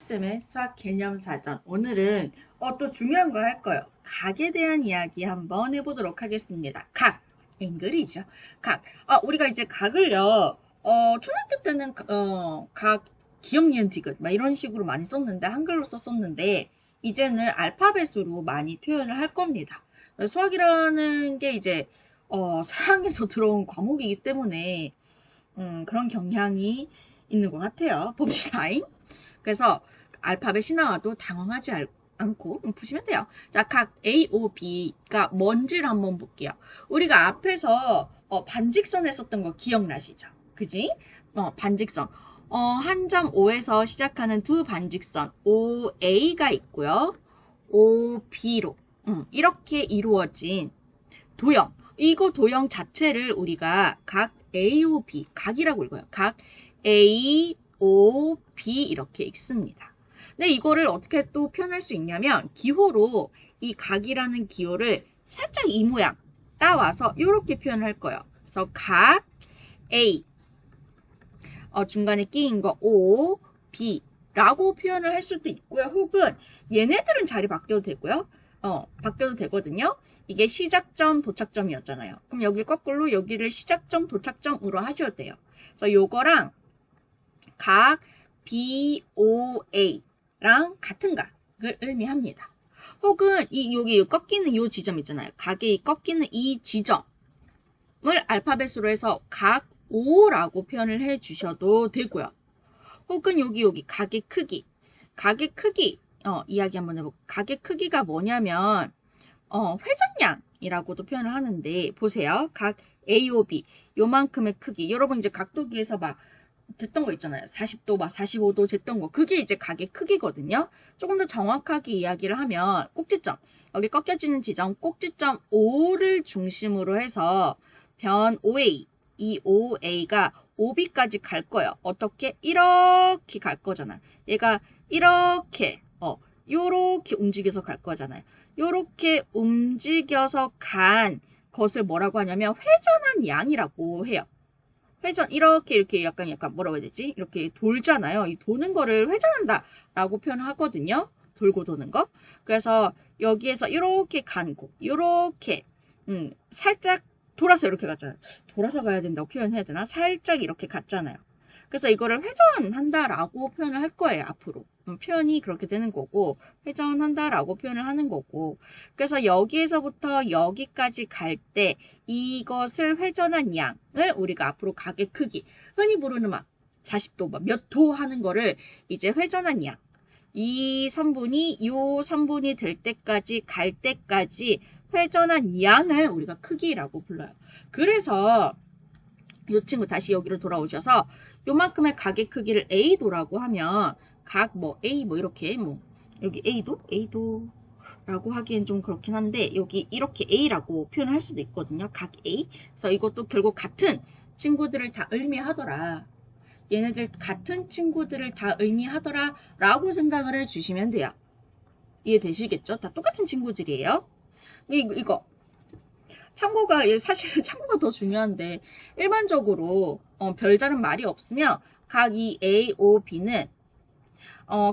쌤의 수학 개념 사전. 오늘은 또 중요한 거 할 거예요. 각에 대한 이야기 한번 해보도록 하겠습니다. 각, 앵글이죠. 각. 우리가 이제 각을요. 초등학교 때는 각, 기억, 니은, 디귿 막 이런 식으로 많이 썼는데 한글로 썼었는데 이제는 알파벳으로 많이 표현을 할 겁니다. 수학이라는 게 이제 서양에서 들어온 과목이기 때문에 그런 경향이 있는 것 같아요. 봅시다잉. 그래서 알파벳이 나와도 당황하지 않고 푸시면 돼요. 자, 각 A, O, B가 뭔지를 한번 볼게요. 우리가 앞에서 반직선 했었던 거 기억나시죠? 그지? 반직선. 한 점 O에서 시작하는 두 반직선 OA가 있고요. OB로 이렇게 이루어진 도형. 이거 도형 자체를 우리가 각 AOB, 각이라고 읽어요. 각 AOB 이렇게 읽습니다. 근데 이거를 어떻게 또 표현할 수 있냐면 기호로 이 각이라는 기호를 살짝 이 모양 따와서 이렇게 표현할 거예요. 그래서 각 A 중간에 끼인 거 O, B 라고 표현을 할 수도 있고요. 혹은 얘네들은 자리 바뀌어도 되고요. 바뀌어도 되거든요. 이게 시작점, 도착점이었잖아요. 그럼 여기를 거꾸로 여기를 시작점, 도착점으로 하셔도 돼요. 그래서 요거랑 각 BOA랑 같은 각을 의미합니다. 혹은 여기 꺾이는 요 지점 있잖아요. 각이 꺾이는 이 지점을 알파벳으로 해서 각 O라고 표현을 해 주셔도 되고요. 혹은 여기 각의 크기. 각의 크기 이야기 한번 해볼게요. 각의 크기가 뭐냐면 회전량이라고도 표현을 하는데 보세요. 각 AOB 요만큼의 크기. 여러분 이제 각도기에서 막 됐던 거 있잖아요. 40도 막 45도 됐던 거. 그게 이제 각의 크기거든요. 조금 더 정확하게 이야기를 하면 꼭지점. 여기 꺾여지는 지점 꼭지점 O를 중심으로 해서 변 OA 이 OA가 OB까지 갈 거예요. 어떻게? 이렇게 갈 거잖아요. 얘가 이렇게 요렇게 움직여서 갈 거잖아요. 요렇게 움직여서 간 것을 뭐라고 하냐면 회전한 양이라고 해요. 회전 이렇게 약간 뭐라고 해야 되지? 이렇게 돌잖아요. 이 도는 거를 회전한다 라고 표현하거든요. 돌고 도는 거. 그래서 여기에서 이렇게 간 곳, 이렇게 살짝 돌아서 이렇게 갔잖아요. 돌아서 가야 된다고 표현해야 되나? 살짝 이렇게 갔잖아요. 그래서 이거를 회전한다라고 표현을 할 거예요, 앞으로. 표현이 그렇게 되는 거고, 회전한다라고 표현을 하는 거고. 그래서 여기에서부터 여기까지 갈 때 이것을 회전한 양을 우리가 앞으로 각의 크기, 흔히 부르는 막 40도, 몇 도 하는 거를 이제 회전한 양. 이 선분이 요 선분이 될 때까지 갈 때까지 회전한 양을 우리가 크기라고 불러요. 그래서 이 친구 다시 여기로 돌아오셔서 요만큼의 각의 크기를 A도라고 하면 각 A 이렇게 여기 A도 라고 하기엔 좀 그렇긴 한데 여기 이렇게 A라고 표현을 할 수도 있거든요. 각 A. 그래서 이것도 결국 같은 친구들을 다 의미하더라. 얘네들 같은 친구들을 다 의미하더라 라고 생각을 해주시면 돼요. 이해되시겠죠? 다 똑같은 친구들이에요. 이거 참고가 사실 참고가 더 중요한데 일반적으로 별다른 말이 없으면 각 이 A, O, B는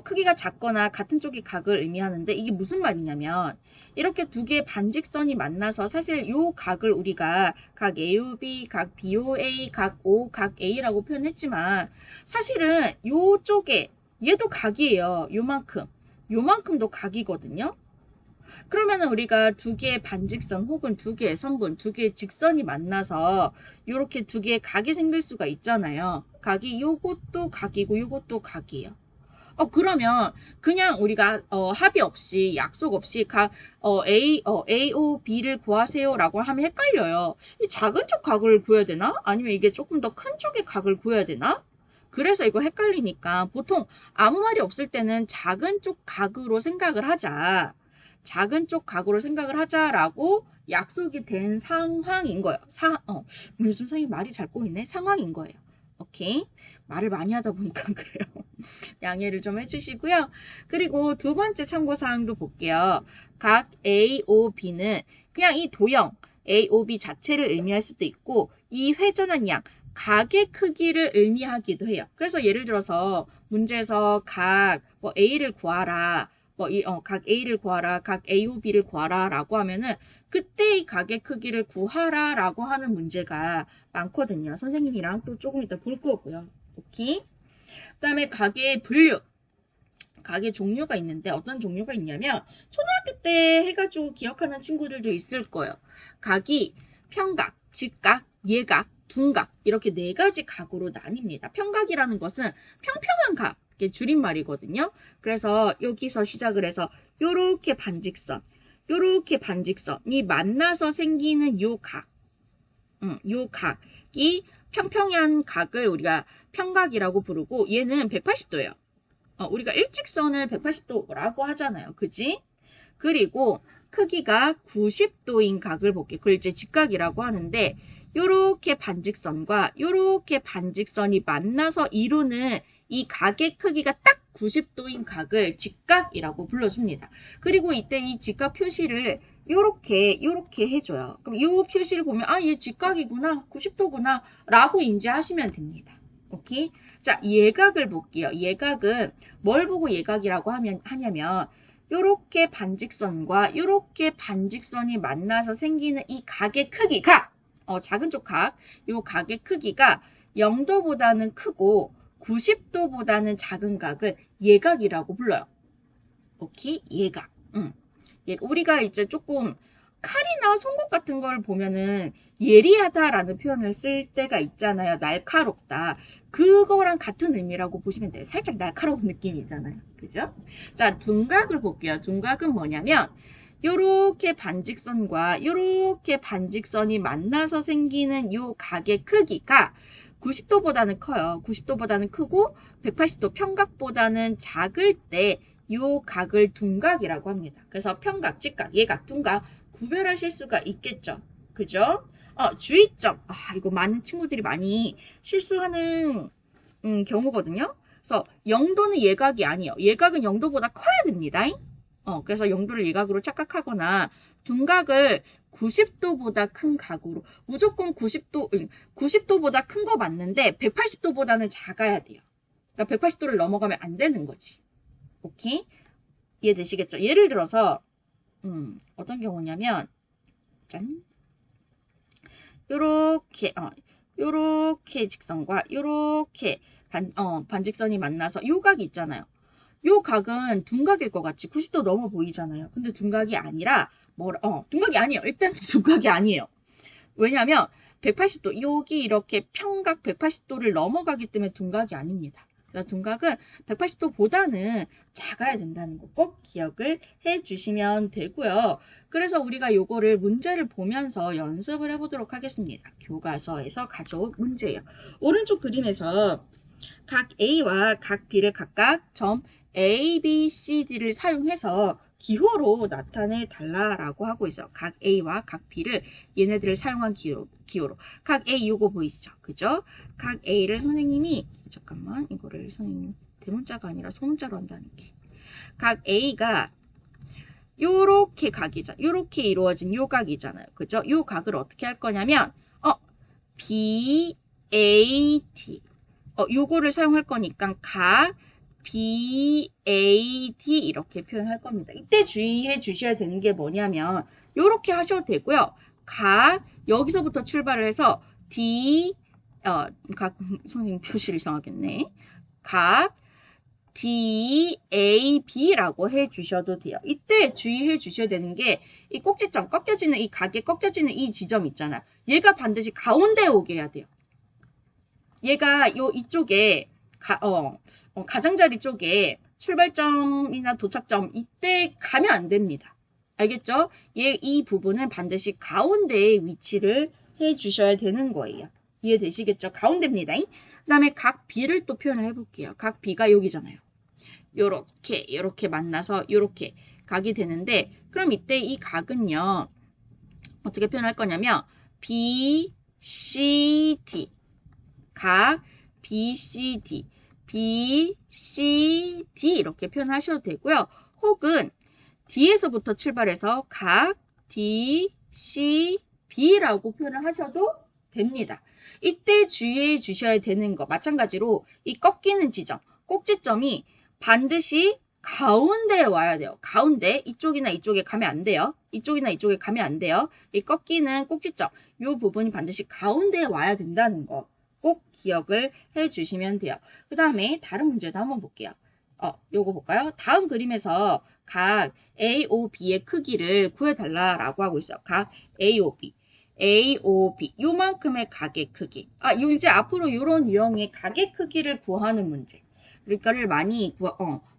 크기가 작거나 같은 쪽이 각을 의미하는데 이게 무슨 말이냐면 이렇게 두 개의 반직선이 만나서 사실 요 각을 우리가 각 AOB, 각 BOA, 각 O, 각 A라고 표현했지만 사실은 요쪽에 얘도 각이에요. 요만큼도 각이거든요. 그러면은 우리가 두 개의 반직선 혹은 두 개의 선분, 두 개의 직선이 만나서 이렇게 두 개의 각이 생길 수가 있잖아요. 각이 요것도 각이고 요것도 각이에요. 그러면 그냥 우리가 합의 없이 약속 없이 각 A, O, B를 구하세요라고 하면 헷갈려요. 이 작은 쪽 각을 구해야 되나? 아니면 이게 조금 더 큰 쪽의 각을 구해야 되나? 그래서 이거 헷갈리니까 보통 아무 말이 없을 때는 작은 쪽 각으로 생각을 하자. 작은 쪽 각으로 생각을 하자라고 약속이 된 상황인 거예요. 요즘 선생님 말이 잘 꼬이네. 상황인 거예요. 오케이. 말을 많이 하다 보니까 그래요. 양해를 좀 해주시고요. 그리고 두 번째 참고사항도 볼게요. 각 A, O, B는 그냥 이 도형 A, O, B 자체를 의미할 수도 있고 이 회전한 양, 각의 크기를 의미하기도 해요. 그래서 예를 들어서 문제에서 각 뭐 A를 구하라. 각 A를 구하라, 각 AOB를 구하라 라고 하면은 그때 이 각의 크기를 구하라 라고 하는 문제가 많거든요. 선생님이랑 또 조금 이따 볼 거고요. 오케이? 그 다음에 각의 분류. 각의 종류가 있는데 어떤 종류가 있냐면 초등학교 때 해가지고 기억하는 친구들도 있을 거예요. 각이 평각, 직각, 예각, 둔각 이렇게 4가지 각으로 나뉩니다. 평각이라는 것은 평평한 각. 줄임말이거든요. 그래서 여기서 시작을 해서 요렇게 반직선이 만나서 생기는 요 각, 요 각이 평평한 각을 우리가 평각이라고 부르고 얘는 180도예요. 우리가 일직선을 180도라고 하잖아요. 그지? 그리고 크기가 90도인 각을 볼게요. 그걸 이제 직각이라고 하는데 요렇게 반직선과 요렇게 반직선이 만나서 이루는 이 각의 크기가 딱 90도인 각을 직각이라고 불러줍니다. 그리고 이때 이 직각 표시를 요렇게 해줘요. 그럼 이 표시를 보면 얘 직각이구나, 90도구나 라고 인지하시면 됩니다. 오케이? 자, 예각을 볼게요. 예각은 뭘 보고 예각이라고 하냐면 요렇게 반직선과 요렇게 반직선이 만나서 생기는 이 각의 크기가 작은 쪽 각, 요 각의 크기가 0도보다는 크고 90도보다는 작은 각을 예각이라고 불러요. 오케이? 예각. 우리가 이제 조금 칼이나 송곳 같은 걸 보면은 예리하다라는 표현을 쓸 때가 있잖아요. 날카롭다. 그거랑 같은 의미라고 보시면 돼요. 살짝 날카로운 느낌이잖아요. 그죠? 자, 둔각을 볼게요. 둔각은 뭐냐면 요렇게 반직선과 요렇게 반직선이 만나서 생기는 요 각의 크기가 90도보다는 커요. 90도보다는 크고 180도 평각보다는 작을 때 요 각을 둔각이라고 합니다. 그래서 평각, 직각, 예각, 둔각 구별하실 수가 있겠죠. 그죠? 주의점. 이거 많은 친구들이 많이 실수하는 경우거든요. 그래서 0도는 예각이 아니에요. 예각은 0도보다 커야 됩니다. 그래서 0도를 예각으로 착각하거나 둔각을 90도보다 큰 각으로 무조건 90도보다 큰 거 맞는데 180도보다는 작아야 돼요. 그러니까 180도를 넘어가면 안 되는 거지. 오케이? 이해되시겠죠? 예를 들어서 어떤 경우냐면 짠 요렇게 직선과 요렇게 반직선이 만나서 요 각이 있잖아요. 요 각은 둔각일 것 같이 90도 넘어 보이잖아요. 근데 둔각이 아니라 둔각이 아니에요. 일단 둔각이 아니에요. 왜냐면 180도 여기 이렇게 평각 180도를 넘어가기 때문에 둔각이 아닙니다. 그래서 둔각은 180도보다는 작아야 된다는 거 꼭 기억을 해 주시면 되고요. 그래서 우리가 요거를 문제를 보면서 연습을 해보도록 하겠습니다. 교과서에서 가져온 문제예요. 오른쪽 그림에서 각 A와 각 B를 각각 점 A, B, C, D를 사용해서 기호로 나타내 달라라고 하고 있어요. 각 A와 각 B를 얘네들을 사용한 기호로. 각 A 요거 보이시죠? 그죠? 각 A를 선생님이 잠깐만 이거를 선생님 대문자가 아니라 소문자로 한다는 게. 각 A가 요렇게 각이죠. 요렇게 이루어진 요 각이잖아요. 그죠? 요 각을 어떻게 할 거냐면 B, A, D 요거를 사용할 거니까 각 BAD 이렇게 표현할 겁니다. 이때 주의해 주셔야 되는 게 뭐냐면 이렇게 하셔도 되고요. 각 여기서부터 출발을 해서 각 선생님 표시를 이상하겠네. 각 DAB라고 해 주셔도 돼요. 이때 주의해 주셔야 되는 게 이 꼭지점 꺾여지는 이 각에 꺾여지는 이 지점 있잖아요. 얘가 반드시 가운데에 오게 해야 돼요. 얘가 이쪽에 가장자리 쪽에 출발점이나 도착점 이때 가면 안 됩니다. 알겠죠? 이 부분은 반드시 가운데에 위치를 해 주셔야 되는 거예요. 이해되시겠죠? 가운데입니다. 그 다음에 각 B를 또 표현을 해볼게요. 각 B가 여기잖아요. 요렇게 만나서 요렇게 각이 되는데 그럼 이때 이 각은요. 어떻게 표현할 거냐면 B, C, D 각 BCD, BCD 이렇게 표현하셔도 되고요. 혹은 D에서부터 출발해서 각 DCB라고 표현을 하셔도 됩니다. 이때 주의해 주셔야 되는 거 마찬가지로 이 꺾이는 지점 꼭지점이 반드시 가운데에 와야 돼요. 가운데, 이쪽이나 이쪽에 가면 안 돼요. 이쪽이나 이쪽에 가면 안 돼요. 이 꺾이는 꼭지점, 이 부분이 반드시 가운데에 와야 된다는 거 꼭 기억을 해 주시면 돼요. 그 다음에 다른 문제도 한번 볼게요. 요거 볼까요? 다음 그림에서 각 AOB의 크기를 구해달라라고 하고 있어요. 각 AOB. 요만큼의 각의 크기. 이제 앞으로 요런 유형의 각의 크기를 구하는 문제. 그러니까를 많이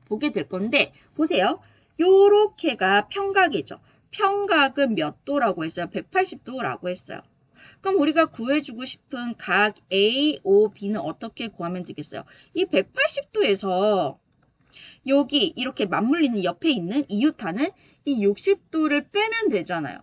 보게 될 건데, 보세요. 요렇게가 평각이죠. 평각은 몇 도라고 했어요? 180도라고 했어요. 그럼 우리가 구해주고 싶은 각 AOB는 어떻게 구하면 되겠어요? 이 180도에서 여기 이렇게 맞물리는 옆에 있는 이웃하는 이 60도를 빼면 되잖아요.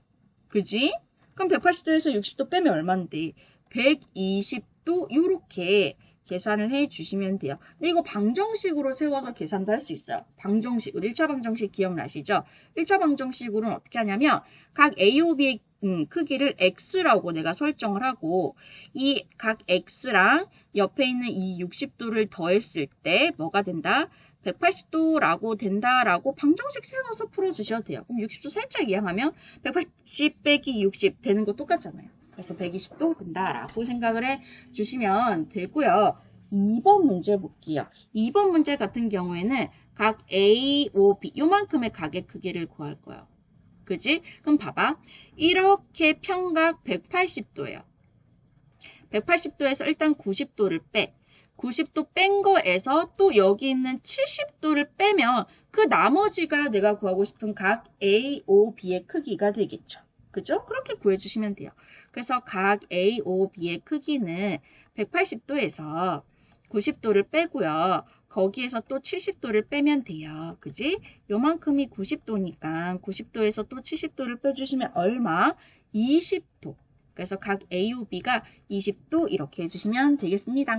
그지? 그럼 180도에서 60도 빼면 얼마인데? 120도 요렇게 계산을 해 주시면 돼요. 근데 이거 방정식으로 세워서 계산도 할 수 있어요. 방정식으로. 1차 방정식 기억나시죠? 1차 방정식으로는 어떻게 하냐면 각 AOB의 크기를 x라고 내가 설정을 하고 이 각 x랑 옆에 있는 이 60도를 더했을 때 뭐가 된다? 180도라고 된다라고 방정식 세워서 풀어주셔도 돼요. 그럼 60도 살짝 이항하면 180 빼기 60 되는 거 똑같잖아요. 그래서 120도 된다라고 생각을 해 주시면 되고요. 2번 문제 볼게요. 2번 문제 같은 경우에는 각 A, O, B 요만큼의 각의 크기를 구할 거예요. 그지? 그럼 봐봐. 이렇게 평각 180도예요. 180도에서 일단 90도를 빼. 90도 뺀 거에서 또 여기 있는 70도를 빼면 그 나머지가 내가 구하고 싶은 각 A, O, B의 크기가 되겠죠. 그죠? 그렇게 구해주시면 돼요. 그래서 각 A, O, B의 크기는 180도에서 90도를 빼고요. 거기에서 또 70도를 빼면 돼요. 그지? 요만큼이 90도니까 90도에서 또 70도를 빼주시면 얼마? 20도. 그래서 각 A, O, B가 20도 이렇게 해주시면 되겠습니다.